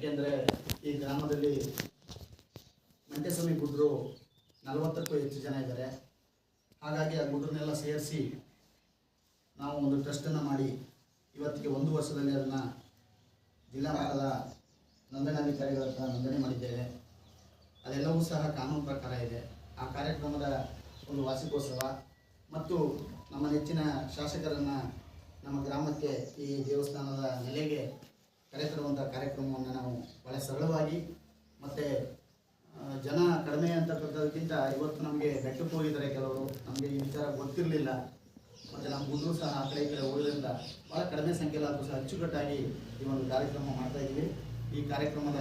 ಯಾಕೆಂದರೆ ಈ ಗ್ರಾಮದಲ್ಲಿ ಮಂಟೇಸ್ವಾಮಿ ಗುಡ್ರು 40ಕ್ಕೂ ಹೆಚ್ಚು ಜನ ಇದ್ದಾರೆ. ಹಾಗಾಗಿ ಆ ಗುಡ್ರನ್ನೆಲ್ಲ ಸೇರಿಸಿ ನಾವು ಒಂದು ಟ್ರಸ್ಟನ್ನು ಮಾಡಿ ಇವತ್ತಿಗೆ 1 ವರ್ಷದಲ್ಲಿ ಅದನ್ನು ಜಿಲ್ಲಾ ಮಟ್ಟದ ನೋಂದಣಾಧಿಕಾರಿಗಳ ಹತ್ರ ನೋಂದಣಿ ಮಾಡಿದ್ದೇವೆ. ಅದೆಲ್ಲವೂ ಸಹ ಕಾನೂನು ಪ್ರಕಾರ ಇದೆ. ಆ ಕಾರ್ಯಕ್ರಮದ ಒಂದು ವಾರ್ಷಿಕೋತ್ಸವ ಮತ್ತು ನಮ್ಮ ನೆಚ್ಚಿನ ಶಾಸಕರನ್ನು ನಮ್ಮ ಗ್ರಾಮಕ್ಕೆ ಈ ದೇವಸ್ಥಾನದ ನೆಲೆಗೆ ಕರೆತರುವಂಥ ಕಾರ್ಯಕ್ರಮವನ್ನು ನಾವು ಭಾಳ ಸರಳವಾಗಿ ಮತ್ತು ಜನ ಕಡಿಮೆ ಅಂತಕ್ಕಂಥದಕ್ಕಿಂತ ಇವತ್ತು ನಮಗೆ ಬೆಟ್ಟಕ್ಕೆ ಹೋಗಿದ್ದಾರೆ ಕೆಲವರು. ನಮಗೆ ಈ ವಿಚಾರ ಗೊತ್ತಿರಲಿಲ್ಲ ಮತ್ತು ನಮ್ಮ ಗುಡ್ರು ಸಹ ಆ ಕಡೆ ಈ ಕಡೆ ಹೋಗೋದ್ರಿಂದ ಭಾಳ ಕಡಿಮೆ ಸಂಖ್ಯೆಯಲ್ಲಾದರೂ ಸಹ ಅಚ್ಚುಕಟ್ಟಾಗಿ ಈ ಒಂದು ಕಾರ್ಯಕ್ರಮ ಮಾಡ್ತಾಯಿದ್ದೀವಿ. ಈ ಕಾರ್ಯಕ್ರಮದ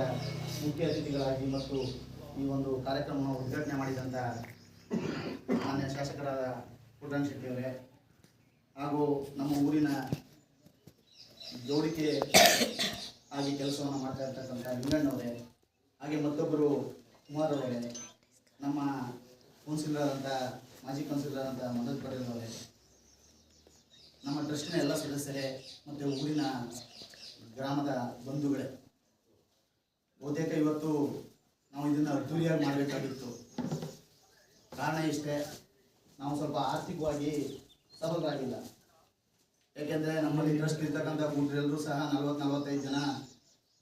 ಮುಖ್ಯ ಅತಿಥಿಗಳಾಗಿ ಮತ್ತು ಈ ಒಂದು ಕಾರ್ಯಕ್ರಮವನ್ನು ಉದ್ಘಾಟನೆ ಮಾಡಿದಂಥ ಮಾನ್ಯ ಶಾಸಕರಾದ ಪುಟ್ಟಣ್ಣ ಶೆಟ್ಟಿಯವರೇ ಹಾಗೂ ನಮ್ಮ ಊರಿನ ಜೋಡಿಕೆ ಆಗಿ ಕೆಲಸವನ್ನು ಮಾಡ್ತಾ ಇರ್ತಕ್ಕಂಥ ಲಿಂಗಣ್ಣವರೇ, ಹಾಗೆ ಮತ್ತೊಬ್ಬರು ಕುಮಾರ್ ಅವರೇ, ನಮ್ಮ ಕೌನ್ಸಿಲರ್ ಅಂತ ಮಾಜಿ ಕೌನ್ಸಿಲರ್ ಅಂತ ಮನೋಜ್ ಪಟೇಲ್ ಅವರೇ, ನಮ್ಮ ಟ್ರಸ್ಟಿನ ಎಲ್ಲ ಸದಸ್ಯರೇ ಮತ್ತು ಊರಿನ ಗ್ರಾಮದ ಬಂಧುಗಳೇ, ಬಹುತೇಕ ಇವತ್ತು ನಾವು ಇದನ್ನು ಅದ್ದೂರಿಯಾಗಿ ಮಾಡಬೇಕಾಗಿತ್ತು. ಕಾರಣ ಇಷ್ಟೇ, ನಾವು ಸ್ವಲ್ಪ ಆರ್ಥಿಕವಾಗಿ ಸಬಲರಾಗಿಲ್ಲ. ಯಾಕೆಂದರೆ ನಮ್ಮಲ್ಲಿ ಟ್ರಸ್ಟ್ ಇರ್ತಕ್ಕಂಥ ಗುಡ್ರೆಲ್ಲರೂ ಸಹ 40-45 ಜನ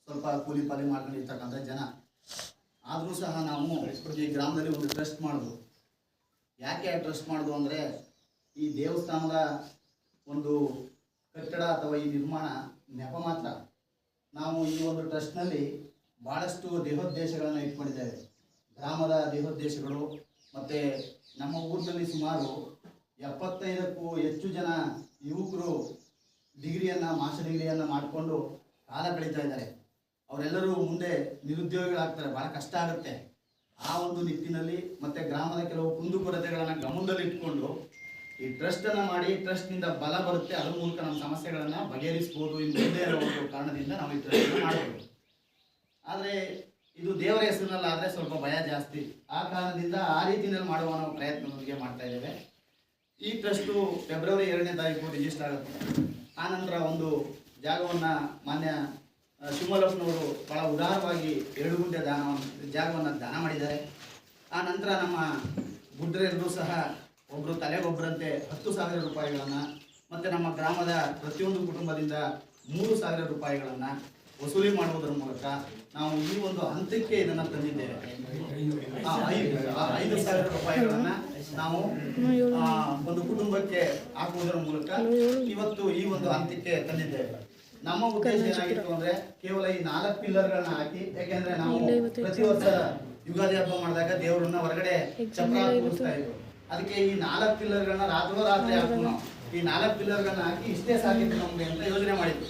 ಸ್ವಲ್ಪ ಕೂಲಿ ಪಾಲಿ ಮಾಡ್ಕೊಂಡಿರ್ತಕ್ಕಂಥ ಜನ. ಆದರೂ ಸಹ ನಾವು ಈ ಗ್ರಾಮದಲ್ಲಿ ಒಂದು ಟ್ರಸ್ಟ್ ಮಾಡೋದು. ಯಾಕೆ ಟ್ರಸ್ಟ್ ಮಾಡೋದು ಅಂದರೆ, ಈ ದೇವಸ್ಥಾನದ ಒಂದು ಕಟ್ಟಡ ಅಥವಾ ಈ ನಿರ್ಮಾಣ ನೆಪ ಮಾತ್ರ. ನಾವು ಈ ಒಂದು ಟ್ರಸ್ಟ್ನಲ್ಲಿ ಭಾಳಷ್ಟು ದೇಹೋದ್ದೇಶಗಳನ್ನು ಇಟ್ಕೊಂಡಿದ್ದೇವೆ. ಗ್ರಾಮದ ದೇಹೋದ್ದೇಶಗಳು ಮತ್ತು ನಮ್ಮ ಊರಿನಲ್ಲಿ ಸುಮಾರು 75ಕ್ಕೂ ಹೆಚ್ಚು ಜನ ಯುವಕರು ಮಾಸ್ಟರ್ ಡಿಗ್ರಿಯನ್ನು ಮಾಡಿಕೊಂಡು ಕಾಲ ಕಳೀತಾ ಇದ್ದಾರೆ. ಅವರೆಲ್ಲರೂ ಮುಂದೆ ನಿರುದ್ಯೋಗಿಗಳಾಗ್ತಾರೆ, ಭಾಳ ಕಷ್ಟ ಆಗುತ್ತೆ. ಆ ಒಂದು ನಿಟ್ಟಿನಲ್ಲಿ ಮತ್ತು ಗ್ರಾಮದ ಕೆಲವು ಕುಂದುಕೊರತೆಗಳನ್ನು ಗಮನದಲ್ಲಿ ಇಟ್ಕೊಂಡು ಈ ಟ್ರಸ್ಟನ್ನು ಮಾಡಿ, ಟ್ರಸ್ಟ್ನಿಂದ ಬಲ ಬರುತ್ತೆ, ಅದ್ರ ಮೂಲಕ ನಮ್ಮ ಸಮಸ್ಯೆಗಳನ್ನು ಬಗೆಹರಿಸ್ಬೋದು ಮುಂದೆ ಇರೋ ಒಂದು ಕಾರಣದಿಂದ ನಾವು ಈ ಟ್ರಸ್ಟನ್ನು ಮಾಡಬಹುದು. ಆದರೆ ಇದು ದೇವರ ಹೆಸರಿನಲ್ಲಿ ಆದರೆ ಸ್ವಲ್ಪ ಭಯ ಜಾಸ್ತಿ. ಆ ಕಾರಣದಿಂದ ಆ ರೀತಿಯಲ್ಲಿ ಮಾಡುವ ನಾವು ಪ್ರಯತ್ನದೊಂದಿಗೆ ಮಾಡ್ತಾ ಇದ್ದೇವೆ. ಈ ಟ್ರಸ್ಟು ಫೆಬ್ರವರಿ 2ನೇ ತಾರೀಕು ರಿಜಿಸ್ಟರ್ ಆಗುತ್ತೆ. ಆನಂತರ ಒಂದು ಜಾಗವನ್ನು ಮಾನ್ಯ ಶಿವಮಲ್ಲಪ್ಪನವರು ಭಾಳ ಉದಾರವಾಗಿ 2 ಗುಂಟೆ ಜಾಗವನ್ನು ದಾನ ಮಾಡಿದ್ದಾರೆ. ಆ ನಂತರ ನಮ್ಮ ಗುಡ್ರೆಲ್ಲರೂ ಸಹ ಒಬ್ಬರು ತಲೆಗೊಬ್ಬರಂತೆ 10,000 ರೂಪಾಯಿಗಳನ್ನು ಮತ್ತು ನಮ್ಮ ಗ್ರಾಮದ ಪ್ರತಿಯೊಂದು ಕುಟುಂಬದಿಂದ 3,000 ರೂಪಾಯಿಗಳನ್ನು ವಸೂಲಿ ಮಾಡುವುದರ ಮೂಲಕ ನಾವು ಈ ಒಂದು ಹಂತಕ್ಕೆ ಇದನ್ನು ತಂದಿದ್ದೇವೆ. 5,000 ರೂಪಾಯಿಗಳನ್ನು ನಾವು ಒಂದು ಕುಟುಂಬಕ್ಕೆ ಹಾಕುವುದರ ಮೂಲಕ ಇವತ್ತು ಈ ಒಂದು ಹಂತಕ್ಕೆ ತಂದಿದ್ದೇವೆ. ನಮ್ಮ ಉದ್ದೇಶ ಏನಾಗಿತ್ತು ಅಂದರೆ, ಕೇವಲ ಈ 4 ಪಿಲ್ಲರ್ಗಳನ್ನ ಹಾಕಿ, ಯಾಕೆಂದ್ರೆ ನಾವು ಪ್ರತಿ ವರ್ಷ ಯುಗಾದಿ ಹಬ್ಬ ಮಾಡಿದಾಗ ದೇವರನ್ನ ಹೊರಗಡೆ ಚಪ್ರ ಕೂರಿಸ್ತಾ ಇದ್ವು. ಅದಕ್ಕೆ ಈ 4 ಪಿಲ್ಲರ್ಗಳನ್ನ ರಾತ್ರಿ ಹಾಕು, ನಾವು ಈ 4 ಪಿಲ್ಲರ್ಗಳನ್ನ ಹಾಕಿ ಇಷ್ಟೇ ಸಾಕಿತ್ತು ನಮಗೆ ಅಂತ ಯೋಜನೆ ಮಾಡಿದ್ವಿ.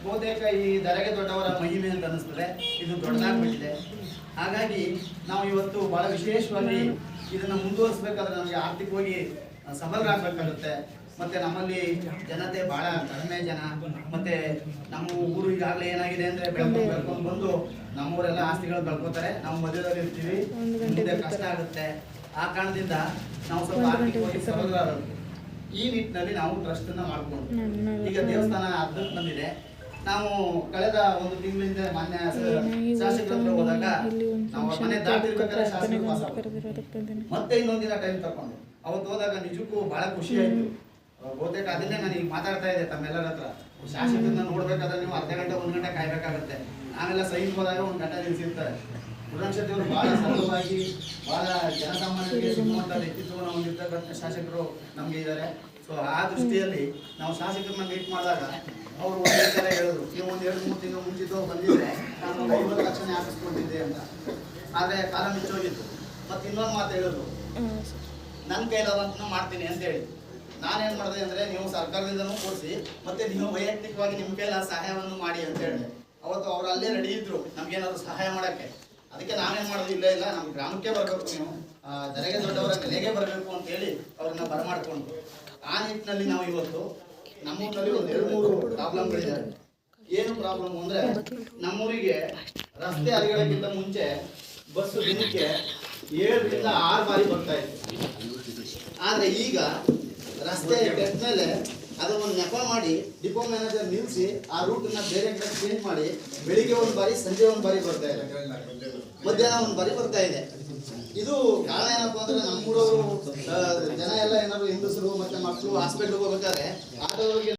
ಬಹುತೇಕ ಈ ದರೆಗೆ ದೊಡ್ಡವರ ಮಹಿಮೆ ಅಂತ ಅನಿಸ್ತದೆ, ಇದು ದೊಡ್ಡದಾಗ್ಬಿಟ್ಟಿದೆ. ಹಾಗಾಗಿ ನಾವು ಇವತ್ತು ಬಹಳ ವಿಶೇಷವಾಗಿ ಇದನ್ನು ಮುಂದುವರಿಸಬೇಕಾದ್ರೆ ನಮಗೆ ಆರ್ಥಿಕವಾಗಿ ಸಬಲರಾಗಬೇಕಾಗುತ್ತೆ. ಮತ್ತು ನಮ್ಮಲ್ಲಿ ಜನತೆ ಭಾಳ ಕಡಿಮೆ ಜನ, ಮತ್ತು ನಮ್ಮ ಊರು ಈಗಾಗಲೇ ಏನಾಗಿದೆ ಅಂದರೆ ಬೆಳ್ಕೊಂಡು ಬಂದು ನಮ್ಮೂರೆಲ್ಲ ಆಸ್ತಿಗಳು ಬೆಳ್ಕೋತಾರೆ, ನಾವು ಮಧ್ಯದಲ್ಲಿ ಇರ್ತೀವಿ, ಮುಂದೆ ಕಷ್ಟ ಆಗುತ್ತೆ. ಆ ಕಾರಣದಿಂದ ನಾವು ಸ್ವಲ್ಪ ಆರ್ಥಿಕವಾಗಿ ಸಬಲರಾಗಬೇಕು. ಈ ನಿಟ್ಟಿನಲ್ಲಿ ನಾವು ಟ್ರಸ್ಟನ್ನು ಮಾಡಿಕೊಂಡು ಈಗ ದೇವಸ್ಥಾನ ಅರ್ಧಕ್ಕೆ ಬಂದಿದೆ. ನಾವು ಕಳೆದ 1 ತಿಂಗಳಿಂದ ಮಾನ್ಯ ಶಾಸಕರ ಹತ್ರ ಹೋದಾಗ ನಾವು ಮನೆ ದಾಟಿರ್ಬೇಕಾದ್ರೆ ಶಾಸಕರು ಮತ್ತೆ ಇನ್ನೊಂದು ದಿನ ಟೈಮ್ ತಗೊಂಡು ಅವತ್ತು ಹೋದಾಗ ನಿಜಕ್ಕೂ ಬಹಳ ಖುಷಿ ಆಯಿತು. ಬಹುತೇಕ ಅದನ್ನೇ ನಾನು ಈಗ ಮಾತಾಡ್ತಾ ಇದ್ದೆ ತಮ್ಮೆಲ್ಲರ ಹತ್ರ. ಶಾಸಕರನ್ನ ನೋಡ್ಬೇಕಾದ್ರೆ ನೀವು ಅರ್ಧ ಗಂಟೆ 1 ಗಂಟೆ ಕಾಯ್ಬೇಕಾಗುತ್ತೆ. ನಾವೆಲ್ಲ ಸೈನ್ ಹೋದಾಗ 1 ಗಂಟೆ ನಿಲ್ಲಿಸಿರ್ತಾರೆ. ಪುಟ್ಟಣ್ಣ ಶೆಟ್ಟಿಯವರು ಬಹಳ ಸರಳವಾಗಿ, ಬಹಳ ಜನಸಾಮಾನ್ಯರಿಗೆ ಸಿಗುವಂಥ ವ್ಯಕ್ತಿತ್ವವನ್ನು ಹೊಂದಿರ್ತಕ್ಕಂಥ ಶಾಸಕರು ನಮಗೆ ಇದ್ದಾರೆ. ಸೊ ಆ ದೃಷ್ಟಿಯಲ್ಲಿ ನಾವು ಶಾಸಕರನ್ನ ಮೀಟ್ ಮಾಡಿದಾಗ ಅವರು ಒಂದು ವಿಚಾರ ಹೇಳಿದ್ರು, ನೀವು ಒಂದು 2-3 ತಿಂಗಳು ಮುಂಚಿದ್ದು ಬಂದಿದ್ರೆ ನಾನು 50 ಲಕ್ಷನೇ ಹಾಕಿಸ್ಕೊಂಡಿದ್ದೆ ಅಂತ. ಆದರೆ ಕಾಲ ಮಿಚ್ಚೋಗಿತ್ತು. ಮತ್ತು ಇನ್ನೊಂದು ಮಾತು ಹೇಳಿದ್ರು, ನನ್ನ ಕೈಲಾದಂತ ಮಾಡ್ತೀನಿ ಅಂತೇಳಿ. ನಾನೇನು ಮಾಡಿದೆ ಅಂದರೆ, ನೀವು ಸರ್ಕಾರದಿಂದನೂ ಕೊಡಿಸಿ ಮತ್ತು ನೀವು ವೈಯಕ್ತಿಕವಾಗಿ ನಿಮ್ಮ ಕೈಲ ಸಹಾಯವನ್ನು ಮಾಡಿ ಅಂತ ಹೇಳಿದೆ. ಅವತ್ತು ಅವರು ಅಲ್ಲೇ ರೆಡಿ ಇದ್ರು ನಮಗೇನಾದ್ರು ಸಹಾಯ ಮಾಡೋಕ್ಕೆ. ಅದಕ್ಕೆ ನಾವೇನು ಮಾಡೋದು, ಇಲ್ಲ ನಮ್ಮ ಗ್ರಾಮಕ್ಕೆ ಬರಬೇಕು, ನೀವು ದರೆಗೆ ದೊಡ್ಡವರ ನೆಲೆಗೆ ಬರಬೇಕು ಅಂತೇಳಿ ಅವ್ರನ್ನ ಬರಮಾಡಿಕೊಂಡು ಆ ನಿಟ್ಟಿನಲ್ಲಿ ನಾವು ಇವತ್ತು ನಮ್ಮೂರಿನಲ್ಲಿ ಒಂದು 2-3 ಪ್ರಾಬ್ಲಮ್ಗಳಿದ್ದಾವೆ. ಏನು ಪ್ರಾಬ್ಲಮ್ ಅಂದರೆ, ನಮ್ಮೂರಿಗೆ ರಸ್ತೆ ಅಲಿಗಳಕ್ಕಿಂತ ಮುಂಚೆ ಬಸ್ಸು ದಿನಕ್ಕೆ 7ರಿಂದ 6 ಬಾರಿ ಬರ್ತಾ ಇತ್ತು. ಆದರೆ ಈಗ ರಸ್ತೆ ಕೆಟ್ಟ ಮೇಲೆ ಅದನ್ನು ನೆಪ ಮಾಡಿ ಡಿಪೋ ಮ್ಯಾನೇಜರ್ ನಿಲ್ಲಿಸಿ ಆ ರೂಟನ್ನ ಬೇರೆ ಕಡೆ ಚೇಂಜ್ ಮಾಡಿ ಬೆಳಿಗ್ಗೆ ಒಂದು ಬಾರಿ ಸಂಜೆ ಒಂದು ಬಾರಿ ಬರ್ತಾ ಇದೆ, ಮಧ್ಯಾಹ್ನ ಒಂದು ಬಾರಿ ಬರ್ತಾ ಇದೆ. ಇದು ಕಾರಣ ಏನಪ್ಪಾ ಅಂದ್ರೆ ನಮ್ಮೂರವರು ಜನ ಎಲ್ಲ ಏನಾದ್ರು ಹೆಂಗಸರು ಮತ್ತೆ ಮಕ್ಕಳು ಹಾಸ್ಪಿಟ್ಲ್ಗೆ ಹೋಗ್ಬೇಕಾದ್ರೆ ಆಟೋದವ್ರಿಗೆ